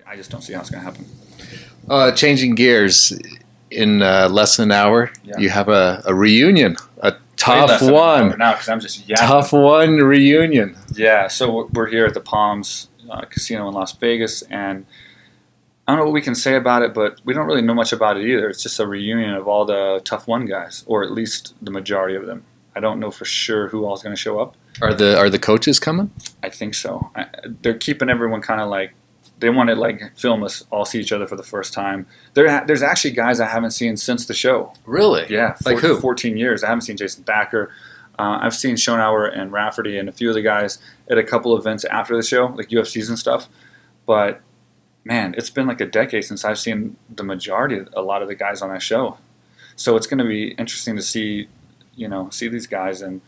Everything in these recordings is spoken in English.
I just don't see how it's going to happen. Changing gears, in less than an hour, you have a reunion, a tough one. Now, because I'm just yapping. Tough one reunion. Yeah, so we're here at the Palms Casino in Las Vegas, and I don't know what we can say about it, but we don't really know much about it either. It's just a reunion of all the Tough One guys, or at least the majority of them. I don't know for sure who all is going to show up. Are the coaches coming? I think so. They're keeping everyone kind of like, they want to like film us all see each other for the first time. There's actually guys I haven't seen since the show. Really? Yeah. Like who? 14 years. I haven't seen Jason Thacker. I've seen Schonauer and Rafferty and a few of the guys at a couple of events after the show, like UFCs and stuff. But man, it's been like a decade since I've seen the majority of a lot of the guys on that show. So it's going to be interesting to see these guys, and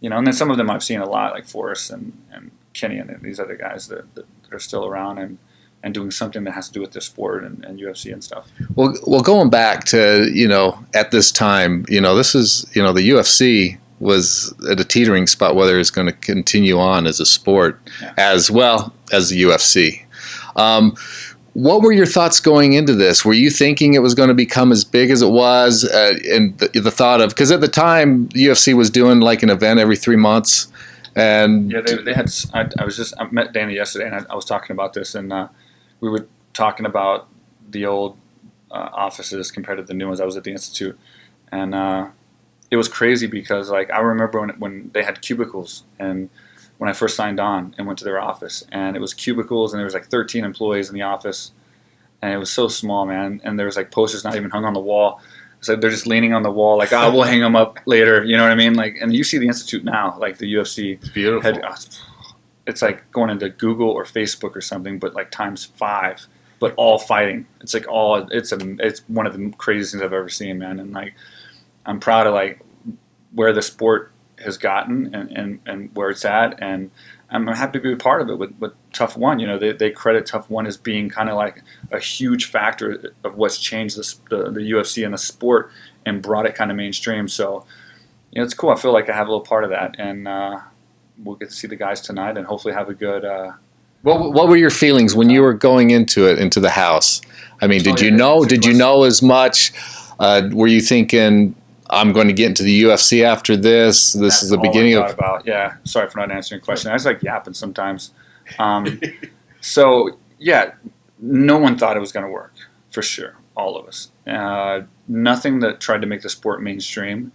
and then some of them I've seen a lot, like Forrest and Kenny and these other guys that are still around and doing something that has to do with their sport and UFC and stuff. Well, going back to, at this time, this is, the UFC was at a teetering spot whether it's going to continue on as a sport as well as the UFC. What were your thoughts going into this? Were you thinking it was going to become as big as it was? And the thought of, because at the time the UFC was doing like an event every 3 months, and yeah, they had. I met Danny yesterday, and I was talking about this, and we were talking about the old offices compared to the new ones. I was at the Institute, and it was crazy because like I remember when they had cubicles, and when I first signed on and went to their office, and it was cubicles, and there was like 13 employees in the office, and it was so small, man. And there was like posters not even hung on the wall. So they're just leaning on the wall, like, we'll hang them up later. You know what I mean? Like, and you see the Institute now, like the UFC. It's beautiful. It's like going into Google or Facebook or something, but like times 5, but all fighting. It's like it's one of the craziest things I've ever seen, man. And like, I'm proud of like where the sport has gotten and where it's at, and I'm happy to be a part of it with Tough One. They credit Tough One as being kind of like a huge factor of what's changed the UFC and the sport and brought it kind of mainstream. So it's cool. I feel like I have a little part of that, and we'll get to see the guys tonight and hopefully have a good What were your feelings when you were going into the house? I mean, did you know as much? Were you thinking, I'm going to get into the UFC after this? This is the beginning of... Yeah, sorry for not answering your question. I was like yapping sometimes. So, yeah, no one thought it was going to work, for sure, all of us. Nothing that tried to make the sport mainstream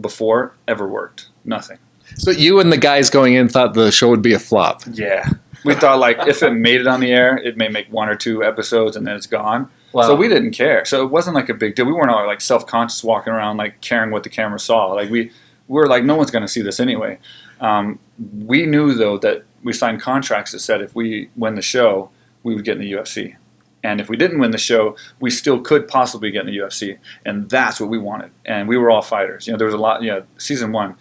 before ever worked. Nothing. So you and the guys going in thought the show would be a flop? Yeah. We thought, like, if it made it on the air, it may make 1 or 2 episodes and then it's gone. Wow. So we didn't care. So it wasn't like a big deal. We weren't all like self-conscious walking around like caring what the camera saw. Like we were like, no one's going to see this anyway. We knew though that we signed contracts that said if we win the show, we would get in the UFC. And if we didn't win the show, we still could possibly get in the UFC. And that's what we wanted. And we were all fighters. There was a lot, season 1,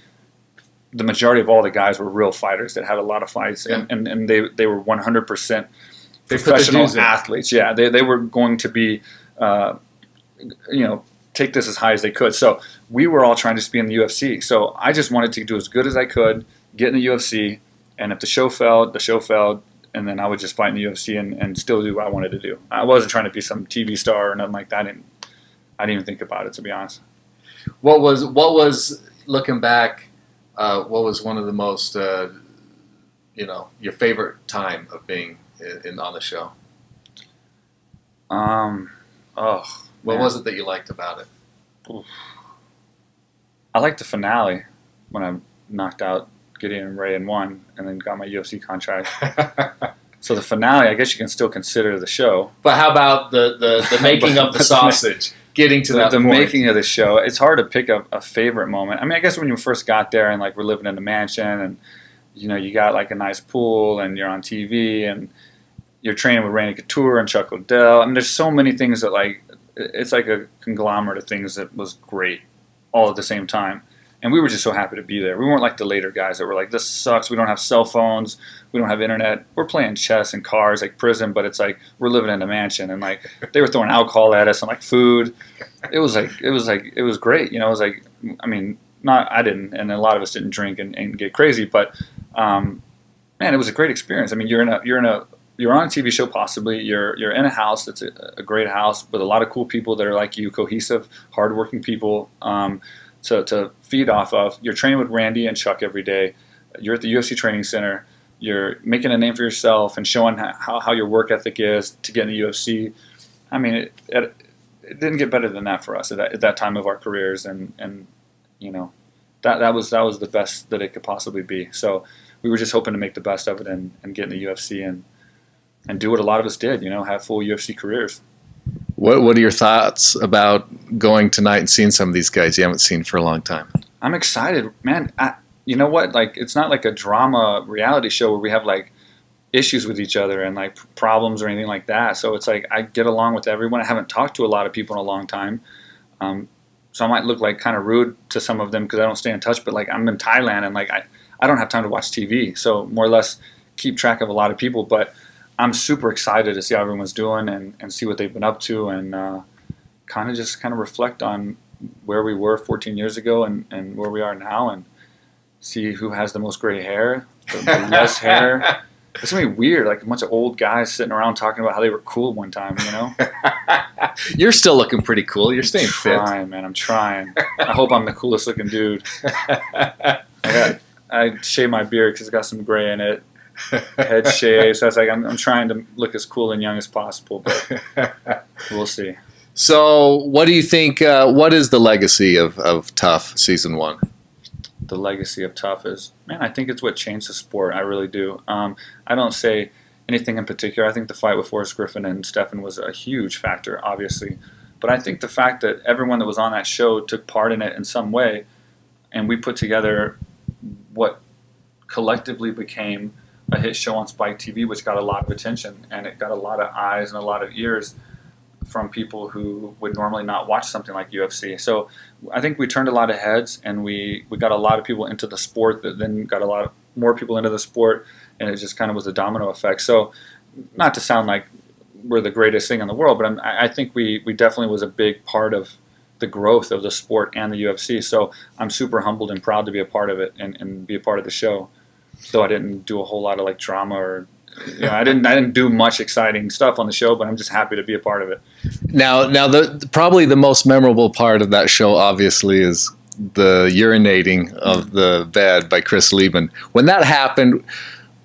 the majority of all the guys were real fighters that had a lot of fights. Yeah. And they were 100% professional athletes. Yeah, they were going to be, take this as high as they could. So we were all trying to just be in the UFC. So I just wanted to do as good as I could, get in the UFC, and if the show failed, and then I would just fight in the UFC and still do what I wanted to do. I wasn't trying to be some TV star or nothing like that. I didn't even think about it, to be honest. What was looking back? What was one of the most, your favorite time of being on the show? What was it that you liked about it? Oof. I liked the finale when I knocked out Gideon and Ray and won, and then got my UFC contract. So the finale, I guess you can still consider the show. But how about the making of the sausage? Getting to that point. The making of the show. It's hard to pick a favorite moment. I mean, I guess when you first got there and like we're living in a mansion and you got like a nice pool and you're on TV and you're training with Randy Couture and Chuck Liddell. I mean, there's so many things that like it's like a conglomerate of things that was great all at the same time. And we were just so happy to be there. We weren't like the later guys that were like, this sucks. We don't have cell phones. We don't have internet. We're playing chess and cars like prison, but it's like we're living in a mansion. And like they were throwing alcohol at us and like food. It was great. It was like, I mean, I didn't, and a lot of us didn't drink and get crazy, but man, it was a great experience. I mean, you're in you're on a TV show, possibly you're in a house that's a great house with a lot of cool people that are like you, cohesive, hardworking people to feed off of. You're training with Randy and Chuck every day. You're at the UFC training center. You're making a name for yourself and showing how your work ethic is to get in the UFC. I mean, it didn't get better than that for us at that time of our careers, and you know, that was the best that it could possibly be. So we were just hoping to make the best of it and get in the UFC and do what a lot of us did, you know, have full UFC careers. What are your thoughts about going tonight and seeing some of these guys you haven't seen for a long time? I'm excited, man. You know what? Like, it's not like a drama reality show where we have like issues with each other and like problems or anything like that. So it's like I get along with everyone. I haven't talked to a lot of people in a long time, so I might look like kind of rude to some of them because I don't stay in touch. But like I'm in Thailand and like I don't have time to watch TV, so more or less keep track of a lot of people. But I'm super excited to see how everyone's doing and see what they've been up to and kind of reflect on where we were 14 years ago and where we are now and see who has the most gray hair, the less hair. It's going to be weird, like a bunch of old guys sitting around talking about how they were cool one time, you know? You're still looking pretty cool. You're staying fit. I'm trying. I hope I'm the coolest looking dude. I shave my beard because it's got some gray in it. Head shave. So it's like I'm trying to look as cool and young as possible, but we'll see. So what do you think, what is the legacy of TUF Season 1? The legacy of TUF is, man, I think it's what changed the sport. I really do. I don't say anything in particular. I think the fight with Forrest Griffin and Stephan was a huge factor, obviously. But I think the fact that everyone that was on that show took part in it in some way, and we put together what collectively became a hit show on Spike TV, which got a lot of attention, and it got a lot of eyes and a lot of ears from people who would normally not watch something like UFC. So I think we turned a lot of heads, and we got a lot of people into the sport that then got a lot more people into the sport, and it just kind of was a domino effect. So not to sound like we're the greatest thing in the world, but I think we definitely was a big part of the growth of the sport and the UFC. So I'm super humbled and proud to be a part of it and be a part of the show. Though I didn't do a whole lot of like drama or I didn't do much exciting stuff on the show, but I'm just happy to be a part of it. Now probably the most memorable part of that show obviously is the urinating of the bed by Chris Leoben. When that happened,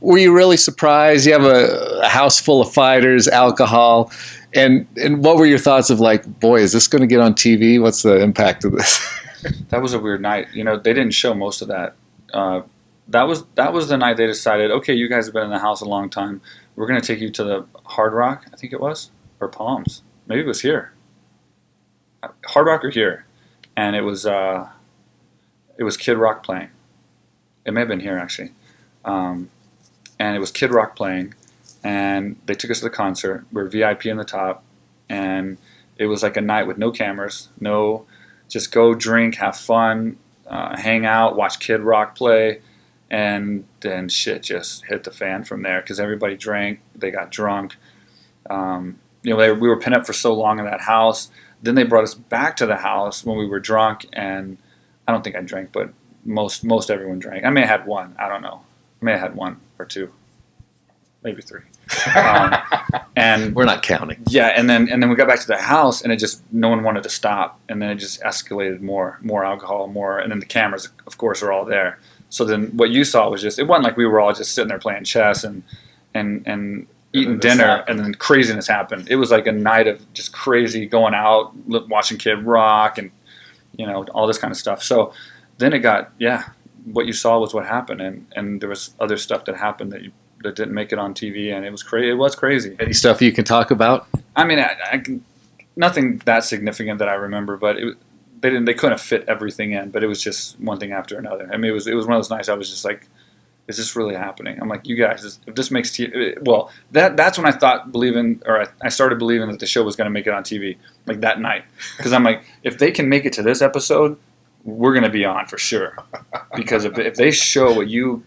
were you really surprised? You have a house full of fighters, alcohol, and what were your thoughts of like, boy, is this going to get on TV? What's the impact of this? That was a weird night. You know, they didn't show most of that. That was the night they decided, okay, you guys have been in the house a long time. We're going to take you to the Hard Rock, I think it was, or Palms. Maybe it was here. Hard Rock or here. And it was Kid Rock playing. It may have been here, actually. And it was Kid Rock playing. And they took us to the concert. We were VIP in the top. And it was like a night with no cameras. No, just go drink, have fun, hang out, watch Kid Rock play. And then shit just hit the fan from there because everybody drank. They got drunk. We were pinned up for so long in that house. Then they brought us back to the house when we were drunk. And I don't think I drank, but most everyone drank. I may have had one. I don't know. I may have had one or two, maybe three. And we're not counting. Yeah, and then we got back to the house, and it just no one wanted to stop, and then it just escalated more alcohol, more, and then the cameras, of course, were all there. So then what you saw was just, it wasn't like we were all just sitting there playing chess and eating dinner, and then craziness happened. It was like a night of just crazy going out, watching Kid Rock, and all this kind of stuff. So then it got, what you saw was what happened, and there was other stuff that happened that didn't make it on TV, and it was crazy. It was crazy. Any stuff you can talk about? I mean, I can, nothing that significant that I remember, but they couldn't fit everything in, but it was just one thing after another. I mean, it was one of those nights I was just like, is this really happening? I'm like, you guys, if this makes TV, well, that's when I started believing that the show was going to make it on TV, like that night, because I'm like, if they can make it to this episode, we're going to be on for sure, because if they show what you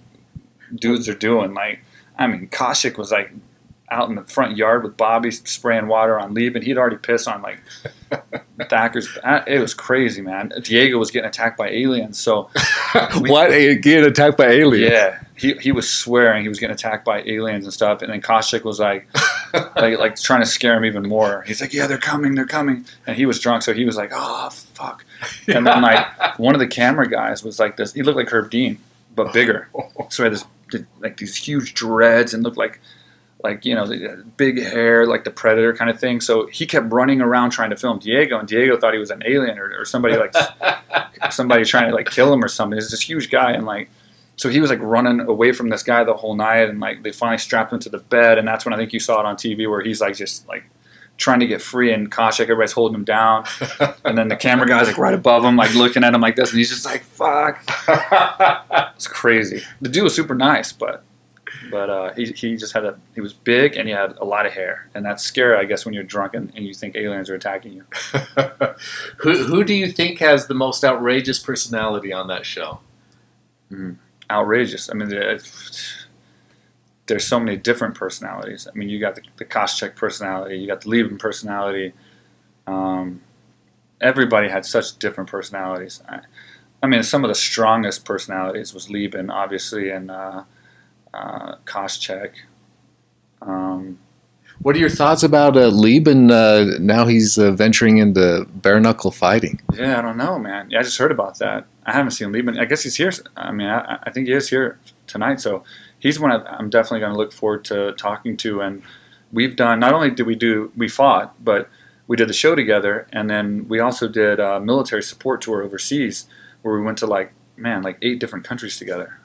dudes are doing, like, I mean, Koshik was like out in the front yard with Bobby spraying water on Leoben. He'd already pissed on like Thacker's. It was crazy, man. Diego was getting attacked by aliens. So what? Getting attacked by aliens? he was swearing he was getting attacked by aliens and stuff, and then Koscheck was like trying to scare him even more. He's like, yeah, they're coming, and he was drunk, so he was like, oh fuck. And then like one of the camera guys was like this. He looked like Herb Dean, but bigger. So he had these huge dreads and looked like big hair, like the Predator kind of thing. So he kept running around trying to film Diego, and Diego thought he was an alien or somebody somebody trying to like kill him or something. He's this huge guy, and like, so he was like running away from this guy the whole night, and like they finally strapped him to the bed, and that's when I think you saw it on TV where he's like just like trying to get free, and Koscheck, everybody's holding him down, and then the camera guy's like right above him, like looking at him like this, and he's just like, fuck. It's crazy. The dude was super nice, but he just he was big, and he had a lot of hair, and that's scary, I guess, when you're drunk and you think aliens are attacking you. Who do you think has the most outrageous personality on that show? Outrageous. I mean, there's so many different personalities. I mean, you got the Koscheck personality, you got the Leoben personality. Everybody had such different personalities. I mean, some of the strongest personalities was Leoben, obviously, and Koscheck. What are your thoughts about Leoben? Now he's venturing into bare knuckle fighting. Yeah, I don't know, man. Yeah, I just heard about that. I haven't seen Leoben. I guess he's here. I mean, I think he is here tonight. So he's one I'm definitely going to look forward to talking to. And we've done, not only did we fought, but we did the show together. And then we also did a military support tour overseas where we went to like 8 different countries together,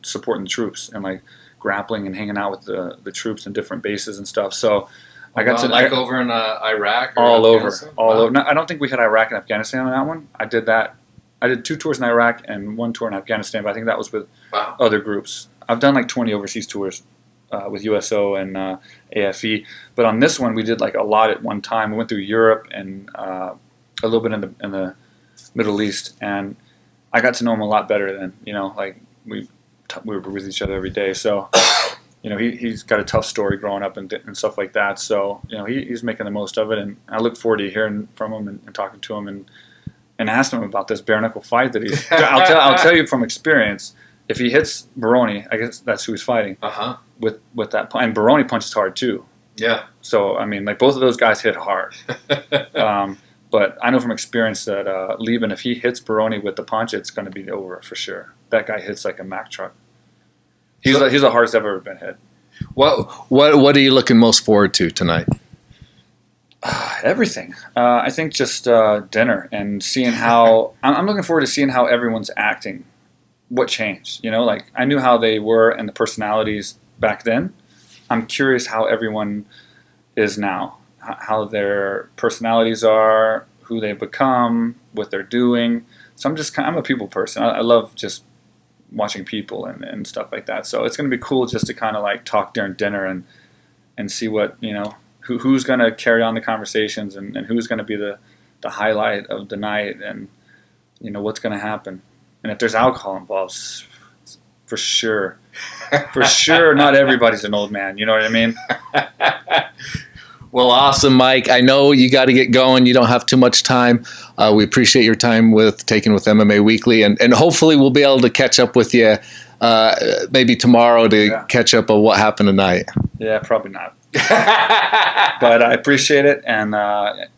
supporting the troops and like grappling and hanging out with the troops in different bases and stuff. So I got to over in Iraq, or all over. No, I don't think we had Iraq and Afghanistan on that one. I did that. I did 2 tours in Iraq and 1 tour in Afghanistan, but I think that was with other groups. I've done like 20 overseas tours with USO and AFE, but on this one we did like a lot at one time. We went through Europe and a little bit in the Middle East, and I got to know him a lot better than like we were with each other every day. So he's got a tough story growing up and stuff like that. So he's making the most of it, and I look forward to hearing from him and talking to him and asking him about this bare knuckle fight that he's. I'll tell you from experience, if he hits Baroni, I guess that's who he's fighting. With that punch, and Baroni punches hard too. Yeah. So I mean, like both of those guys hit hard. But I know from experience that Leoben, if he hits Baroni with the punch, it's going to be over for sure. That guy hits like a Mack truck. He's the hardest I've ever been hit. What are you looking most forward to tonight? Everything. I think just dinner and seeing how I'm looking forward to seeing how everyone's acting. What changed? Like I knew how they were and the personalities back then. I'm curious how everyone is now, how their personalities are, who they've become, what they're doing. So I'm a people person. I love just watching people and stuff like that. So it's going to be cool just to kind of like talk during dinner and see what who's going to carry on the conversations and who's going to be the highlight of the night, and what's going to happen. And if there's alcohol involved, for sure, not everybody's an old man. You know what I mean? Well, awesome, Mike. I know you got to get going. You don't have too much time. We appreciate your time taking with MMA Weekly, and hopefully we'll be able to catch up with you maybe tomorrow to catch up on what happened tonight. Yeah, probably not. But I appreciate it, and I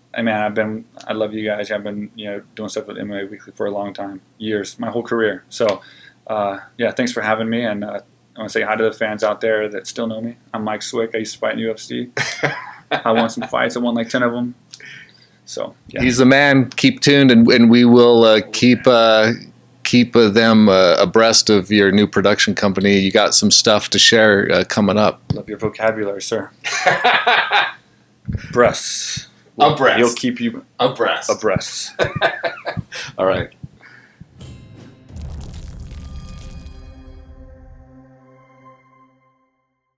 love you guys. I've been doing stuff with MMA Weekly for a long time, years, my whole career. So thanks for having me, and I want to say hi to the fans out there that still know me. I'm Mike Swick. I used to fight in UFC. I won some fights. I won like 10 of them. So he's the man. Keep tuned, and we will keep them abreast of your new production company. You got some stuff to share coming up. Love your vocabulary, sir. Breasts. Abreast. He'll keep you abreast. Abreast. All right.